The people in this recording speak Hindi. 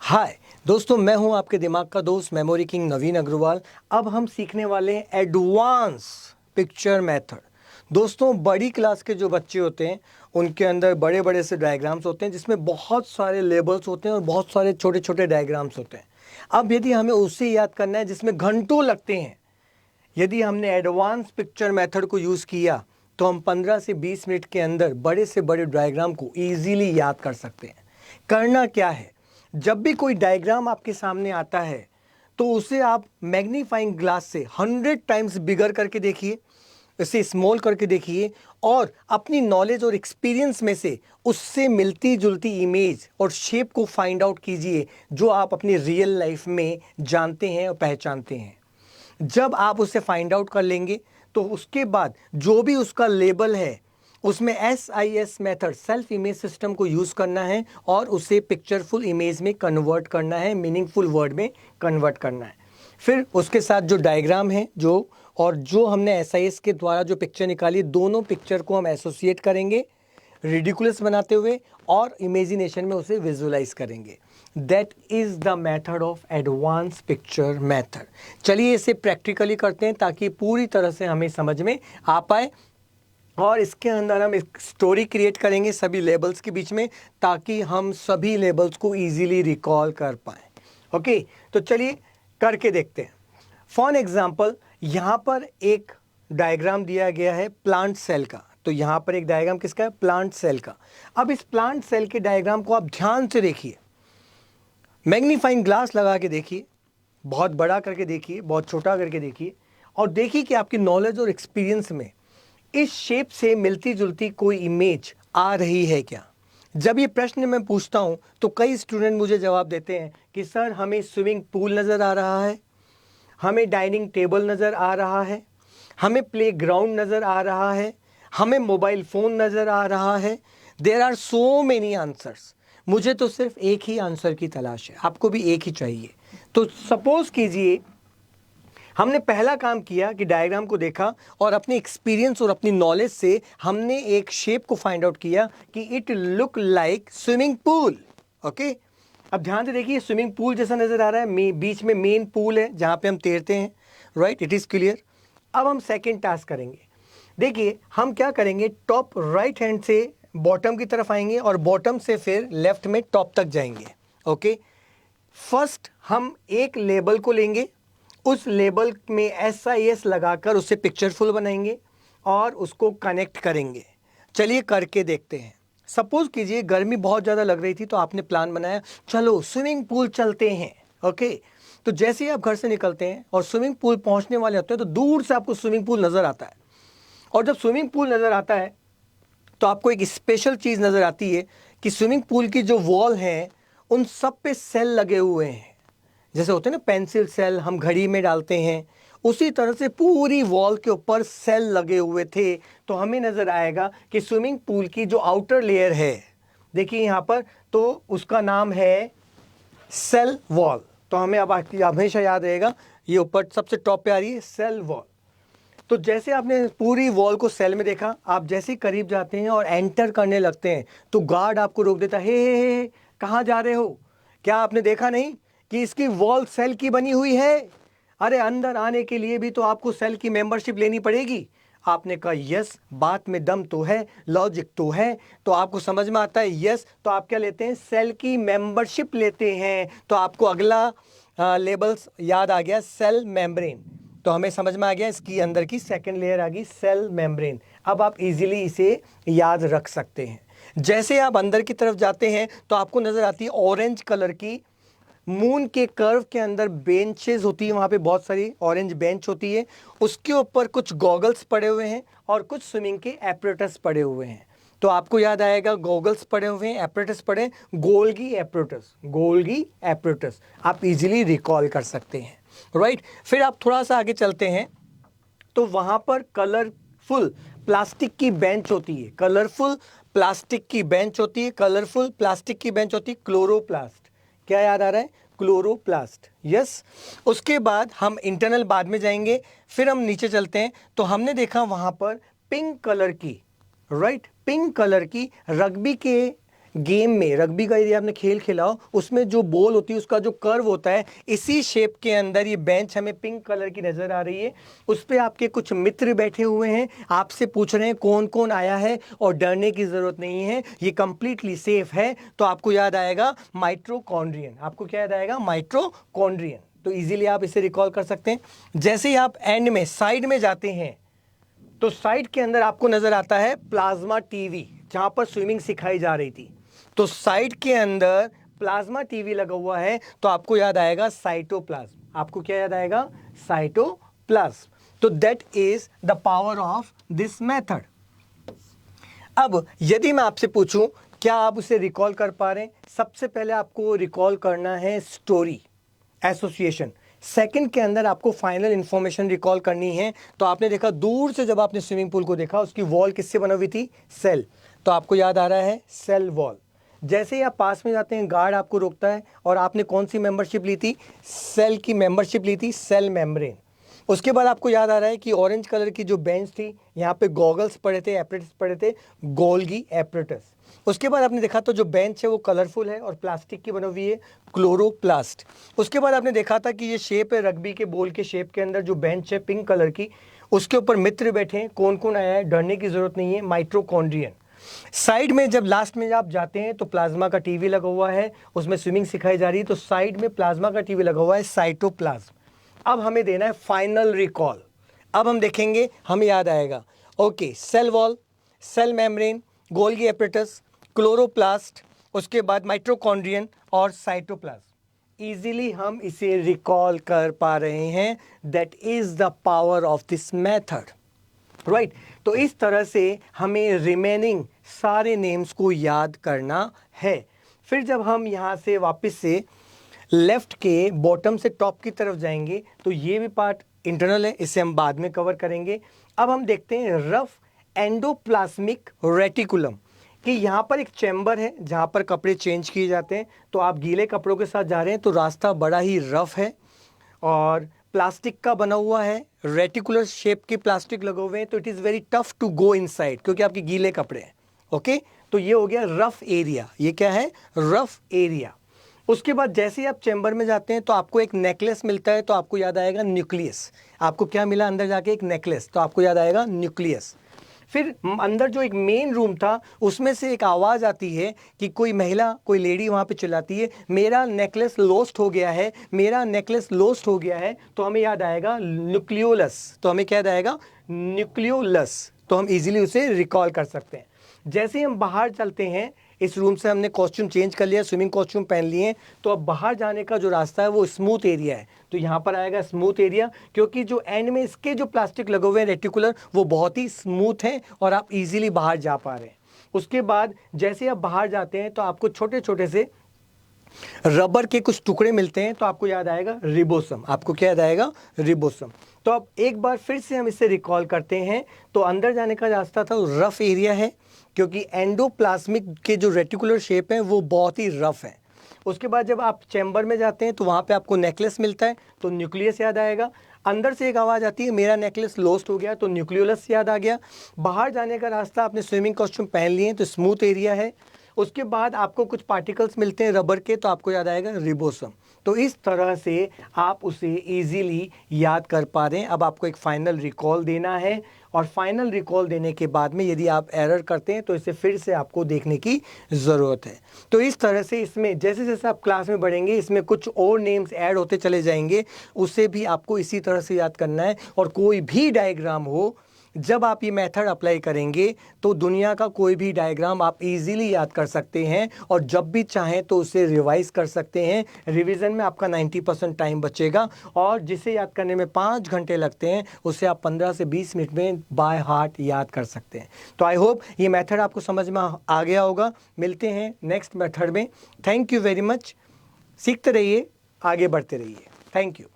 हाय दोस्तों, मैं हूं आपके दिमाग का दोस्त मेमोरी किंग नवीन अग्रवाल। अब हम सीखने वाले हैं एडवांस पिक्चर मेथड। दोस्तों, बड़ी क्लास के जो बच्चे होते हैं उनके अंदर बड़े बड़े से डायग्राम्स होते हैं जिसमें बहुत सारे लेबल्स होते हैं और बहुत सारे छोटे छोटे डायग्राम्स होते हैं। अब यदि हमें उसे याद करना है जिसमें घंटों लगते हैं, यदि हमने एडवांस पिक्चर मेथड को यूज़ किया तो हम 15 से 20 मिनट के अंदर बड़े से बड़े डायग्राम को ईजीली याद कर सकते हैं। करना क्या है, जब भी कोई डायग्राम आपके सामने आता है तो उसे आप मैग्नीफाइंग ग्लास से 100 टाइम्स बिगर करके देखिए, इसे स्मॉल करके देखिए और अपनी नॉलेज और एक्सपीरियंस में से उससे मिलती जुलती इमेज और शेप को फाइंड आउट कीजिए जो आप अपनी रियल लाइफ में जानते हैं और पहचानते हैं। जब आप उसे फाइंड आउट कर लेंगे तो उसके बाद जो भी उसका लेबल है उसमें SIS method self image system को यूज़ करना है और उसे पिक्चरफुल इमेज में कन्वर्ट करना है, मीनिंगफुल वर्ड में कन्वर्ट करना है। फिर उसके साथ जो डायग्राम है जो हमने SIS के द्वारा जो पिक्चर निकाली, दोनों पिक्चर को हम एसोसिएट करेंगे रिडिकुलस बनाते हुए और इमेजिनेशन में उसे विजुअलाइज करेंगे। That is the method of advance picture method. चलिए इसे प्रैक्टिकली करते हैं ताकि पूरी तरह से हमें समझ में आ पाए और इसके अंदर हम एक स्टोरी क्रिएट करेंगे सभी लेबल्स के बीच में ताकि हम सभी लेबल्स को इजीली रिकॉल कर पाएँ। ओके, तो चलिए करके देखते हैं। फॉर एग्जांपल, यहाँ पर एक डायग्राम दिया गया है प्लांट सेल का। तो यहाँ पर एक डायग्राम किसका है? प्लांट सेल का। अब इस प्लांट सेल के डायग्राम को आप ध्यान से देखिए, मैग्नीफाइंग ग्लास लगा के देखिए, बहुत बड़ा करके देखिए, बहुत छोटा करके देखिए और देखिए कि आपकी नॉलेज और एक्सपीरियंस में इस शेप से मिलती जुलती कोई इमेज आ रही है क्या। जब ये प्रश्न मैं पूछता हूँ तो कई स्टूडेंट मुझे जवाब देते हैं कि सर हमें स्विमिंग पूल नज़र आ रहा है, हमें डाइनिंग टेबल नज़र आ रहा है, हमें प्लेग्राउंड नज़र आ रहा है, हमें मोबाइल फ़ोन नज़र आ रहा है। There are so many answers. मुझे तो सिर्फ एक ही आंसर की तलाश है, आपको भी एक ही चाहिए। तो सपोज़ कीजिए हमने पहला काम किया कि डायग्राम को देखा और अपने एक्सपीरियंस और अपनी नॉलेज से हमने एक शेप को फाइंड आउट किया कि it look like swimming pool. Okay, अब ध्यान से देखिए, स्विमिंग पूल जैसा नज़र आ रहा है, बीच में मेन पूल है जहाँ पे हम तैरते हैं। Right, it is clear. अब हम सेकेंड टास्क करेंगे। देखिए हम क्या करेंगे, टॉप राइट हैंड से बॉटम की तरफ आएंगे और बॉटम से फिर लेफ्ट में टॉप तक जाएंगे। ओके, फर्स्ट हम एक लेबल को लेंगे, उस लेबल में SIS लगाकर उसे पिक्चरफुल बनाएंगे और उसको कनेक्ट करेंगे। चलिए करके देखते हैं। सपोज कीजिए गर्मी बहुत ज़्यादा लग रही थी तो आपने प्लान बनाया, चलो स्विमिंग पूल चलते हैं। ओके, तो जैसे ही आप घर से निकलते हैं और स्विमिंग पूल पहुंचने वाले होते हैं तो दूर से आपको स्विमिंग पूल नज़र आता है और जब स्विमिंग पूल नज़र आता है तो आपको एक स्पेशल चीज़ नज़र आती है कि स्विमिंग पूल की जो वॉल हैं उन सब पे सेल लगे हुए हैं। जैसे होते हैं ना पेंसिल सेल हम घड़ी में डालते हैं, उसी तरह से पूरी वॉल के ऊपर सेल लगे हुए थे। तो हमें नज़र आएगा कि स्विमिंग पूल की जो आउटर लेयर है, देखिए यहाँ पर, तो उसका नाम है सेल वॉल। तो हमें अब हमेशा याद रहेगा, ये ऊपर सबसे टॉप पे आ रही है सेल वॉल। तो जैसे आपने पूरी वॉल को सेल में देखा, आप जैसे ही करीब जाते हैं और एंटर करने लगते हैं तो गार्ड आपको रोक देता है, हे कहाँ जा रहे हो? क्या आपने देखा नहीं कि इसकी वॉल सेल की बनी हुई है? अरे अंदर आने के लिए भी तो आपको सेल की मेंबरशिप लेनी पड़ेगी। आपने कहा यस, बात में दम तो है, लॉजिक तो है। तो आपको समझ में आता है यस, तो आप क्या लेते हैं? सेल की मेंबरशिप लेते हैं। तो आपको अगला लेबल्स याद आ गया, सेल मेम्ब्रेन। तो हमें समझ में आ गया इसकी अंदर की सेकंड लेयर आ गई सेल मेम्ब्रेन। अब आप इजीली इसे याद रख सकते हैं। जैसे आप अंदर की तरफ जाते हैं तो आपको नज़र आती है ऑरेंज कलर की, मून के कर्व के अंदर बेंचेस होती है, वहाँ पे बहुत सारी ऑरेंज बेंच होती है, उसके ऊपर कुछ गॉगल्स पड़े हुए हैं और कुछ स्विमिंग के एपरेटस पड़े हुए हैं। तो आपको याद आएगा गॉगल्स पड़े हुए हैं, एपरेटस पड़े, गोल्गी एपरेटस, गोल्गी एपरेटस आप इजीली रिकॉल कर सकते हैं। राइट, फिर आप थोड़ा सा आगे चलते हैं तो वहाँ पर कलरफुल प्लास्टिक की बेंच होती है, कलरफुल प्लास्टिक की बेंच होती है, कलरफुल प्लास्टिक की बेंच होती है, क्लोरोप्लास्ट। क्या याद आ रहा है? क्लोरोप्लास्ट। यस, उसके बाद हम इंटरनल बाद में जाएंगे, फिर हम नीचे चलते हैं तो हमने देखा वहाँ पर पिंक कलर की, राइट, पिंक कलर की रग्बी के गेम में, रग्बी का यदि आपने खेल खेला हो, उसमें जो बॉल होती है उसका जो कर्व होता है, इसी शेप के अंदर ये बेंच हमें पिंक कलर की नजर आ रही है। उस पर आपके कुछ मित्र बैठे हुए हैं, आपसे पूछ रहे हैं कौन कौन आया है, और डरने की जरूरत नहीं है, ये कंप्लीटली सेफ है। तो आपको याद आएगा माइटोकॉन्ड्रियन। आपको क्या याद आएगा? माइटोकॉन्ड्रियन। तो इजीली आप इसे रिकॉल कर सकते हैं। जैसे ही आप एंड में, साइड में जाते हैं, तो साइड के अंदर आपको नजर आता है प्लाज्मा टीवी, जहां पर स्विमिंग सिखाई जा रही थी। तो साइड के अंदर प्लाज्मा टीवी लगा हुआ है, तो आपको याद आएगा साइटोप्लाज्म। आपको क्या याद आएगा? साइटोप्लाज्म। तो that is the power of this method. अब यदि मैं आपसे पूछूं, क्या आप उसे रिकॉल कर पा रहे हैं? सबसे पहले आपको रिकॉल करना है स्टोरी, एसोसिएशन। सेकंड के अंदर आपको फाइनल इंफॉर्मेशन रिकॉल करनी है। तो आपने देखा दूर से, जब आपने स्विमिंग पूल को देखा, उसकी वॉल किससे बनी हुई थी? सेल। तो आपको याद आ रहा है सेल वॉल। जैसे ही आप पास में जाते हैं, गार्ड आपको रोकता है, और आपने कौन सी मेंबरशिप ली थी? सेल की मेंबरशिप ली थी, सेल मेम्ब्रेन। उसके बाद आपको याद आ रहा है कि ऑरेंज कलर की जो बेंच थी, यहाँ पे गॉगल्स पड़े थे, एपरेटस पड़े थे, गोल्गी एपरेटस। उसके बाद आपने देखा तो जो बेंच है वो कलरफुल है और प्लास्टिक की बनी हुई है, क्लोरोप्लास्ट। उसके बाद आपने देखा था कि ये शेप है रग्बी के बॉल के शेप के अंदर, जो बेंच है पिंक कलर की, उसके ऊपर मित्र बैठे हैं। कौन कौन आया है? डरने की जरूरत नहीं है, माइटोकॉन्ड्रियन। साइड में जब लास्ट में आप जाते हैं तो प्लाज्मा का टीवी लगा हुआ है, उसमें स्विमिंग सिखाई जा रही है, तो साइड में प्लाज्मा का टीवी लगा हुआ है, साइटोप्लाज्म। अब हमें देना है फाइनल रिकॉल। अब हम देखेंगे, हमें याद आएगा, okay, cell wall, cell membrane, Golgi apparatus, chloroplast, उसके बाद माइटोकॉन्ड्रियन और साइटोप्लाज्म। इजीली हम इसे रिकॉल कर पा रहे हैं। That is the power of this method, right. तो इस तरह से हमें रिमेनिंग सारे नेम्स को याद करना है। फिर जब हम यहाँ से वापस से लेफ्ट के बॉटम से टॉप की तरफ जाएंगे, तो ये भी पार्ट इंटरनल है, इसे हम बाद में कवर करेंगे। अब हम देखते हैं रफ एंडोप्लाज्मिक रेटिकुलम, कि यहाँ पर एक चैम्बर है जहाँ पर कपड़े चेंज किए जाते हैं। तो आप गीले कपड़ों के साथ जा रहे हैं, तो रास्ता बड़ा ही रफ है और प्लास्टिक का बना हुआ है, रेटिकुलर शेप के प्लास्टिक लगे हुए हैं, तो it is very tough to go inside, क्योंकि आपके गीले कपड़े हैं। ओके, तो ये हो गया रफ एरिया। ये क्या है? Rough area. उसके बाद जैसे ही आप चैम्बर में जाते हैं तो आपको एक नेकलेस मिलता है, तो आपको याद आएगा न्यूक्लियस। आपको क्या मिला अंदर जाके? एक नेकलेस, तो आपको याद आएगा न्यूक्लियस। फिर अंदर जो एक मेन रूम था, उसमें से एक आवाज़ आती है कि कोई महिला, कोई लेडी वहाँ पे चिल्लाती है, मेरा नेकलेस लॉस्ट हो गया है, मेरा नेकलेस लॉस्ट हो गया है। तो हमें याद आएगा न्यूक्लियोलस। तो हमें क्या याद आएगा? न्यूक्लियोलस। तो हम इजीली उसे रिकॉल कर सकते हैं। जैसे ही हम बाहर चलते हैं, इस रूम से हमने कॉस्ट्यूम चेंज कर लिया, स्विमिंग कॉस्ट्यूम पहन लिए, तो अब बाहर जाने का जो रास्ता है वो स्मूथ एरिया है। तो यहाँ पर आएगा स्मूथ एरिया, क्योंकि जो एंड में इसके जो प्लास्टिक लगे हुए हैं रेटिकुलर, वो बहुत ही स्मूथ हैं और आप इजीली बाहर जा पा रहे हैं। उसके बाद जैसे आप बाहर जाते हैं तो आपको छोटे छोटे से रबर के कुछ टुकड़े मिलते हैं, तो आपको याद आएगा रिबोसम। आपको क्या याद आएगा? रिबोसम। तो अब एक बार फिर से हम इसे रिकॉल करते हैं। तो अंदर जाने का रास्ता था, रफ एरिया है, क्योंकि एंडोप्लाज्मिक के जो रेटिकुलर शेप है वो बहुत ही रफ है। उसके बाद जब आप चैम्बर में जाते हैं तो वहाँ पे आपको नेकलेस मिलता है, तो न्यूक्लियस याद आएगा। अंदर से एक आवाज़ आती है, मेरा नेकलेस लॉस्ट हो गया, तो न्यूक्लियोलस याद आ गया। बाहर जाने का रास्ता, आपने स्विमिंग कॉस्ट्यूम पहन लिए, तो स्मूथ एरिया है। उसके बाद आपको कुछ पार्टिकल्स मिलते हैं रबर के, तो आपको याद आएगा रिबोसम। तो इस तरह से आप उसे इजीली याद कर पा रहे हैं। अब आपको एक फाइनल रिकॉल देना है, और फाइनल रिकॉल देने के बाद में यदि आप एरर करते हैं तो इसे फिर से आपको देखने की ज़रूरत है। तो इस तरह से इसमें जैसे जैसे आप क्लास में बढ़ेंगे, इसमें कुछ और नेम्स ऐड होते चले जाएंगे, उसे भी आपको इसी तरह से याद करना है। और कोई भी डायग्राम हो, जब आप ये मेथड अप्लाई करेंगे तो दुनिया का कोई भी डायग्राम आप इजीली याद कर सकते हैं, और जब भी चाहें तो उसे रिवाइज कर सकते हैं। रिवीजन में आपका 90% टाइम बचेगा, और जिसे याद करने में 5 घंटे लगते हैं उसे आप 15 से 20 मिनट में बाय हार्ट याद कर सकते हैं। तो आई होप ये मेथड आपको समझ में आ गया होगा। मिलते हैं नेक्स्ट मेथड में। Thank you very much. सीखते रहिए, आगे बढ़ते रहिए। Thank you.